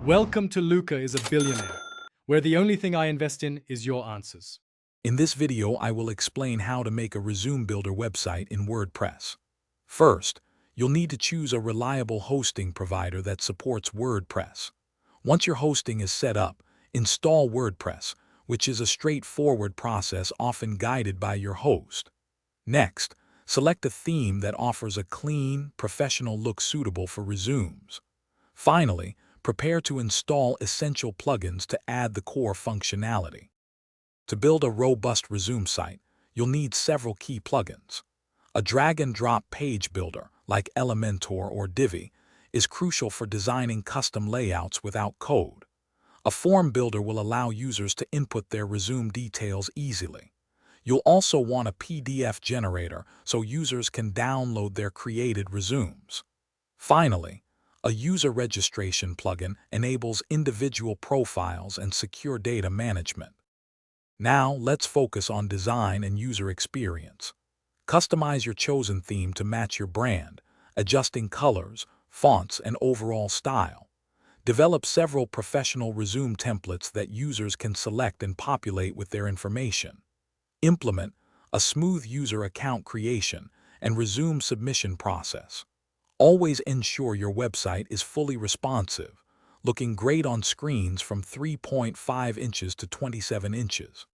Welcome to Luca is a Billionaire, where the only thing I invest in is your answers. In this video, I will explain how to make a resume builder website in WordPress. First, you'll need to choose a reliable hosting provider that supports WordPress. Once your hosting is set up, install WordPress, which is a straightforward process often guided by your host. Next, select a theme that offers a clean, professional look suitable for resumes. Finally, prepare to install essential plugins to add the core functionality. To build a robust resume site, you'll need several key plugins. A drag-and-drop page builder, like Elementor or Divi, is crucial for designing custom layouts without code. A form builder will allow users to input their resume details easily. You'll also want a PDF generator so users can download their created resumes. Finally, a user registration plugin enables individual profiles and secure data management. Now, let's focus on design and user experience. Customize your chosen theme to match your brand, adjusting colors, fonts, and overall style. Develop several professional resume templates that users can select and populate with their information. Implement a smooth user account creation and resume submission process. Always ensure your website is fully responsive, looking great on screens from 3.5 inches to 27 inches.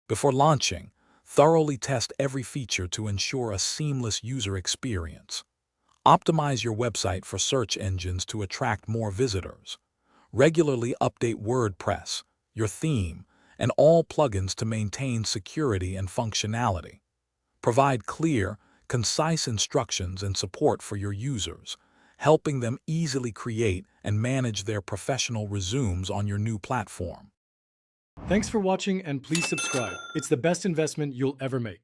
Before launching, thoroughly test every feature to ensure a seamless user experience. Optimize your website for search engines to attract more visitors. Regularly update WordPress, your theme, and all plugins to maintain security and functionality. Provide clear, concise instructions and support for your users, helping them easily create and manage their professional resumes on your new platform. Thanks for watching and please subscribe. It's the best investment you'll ever make.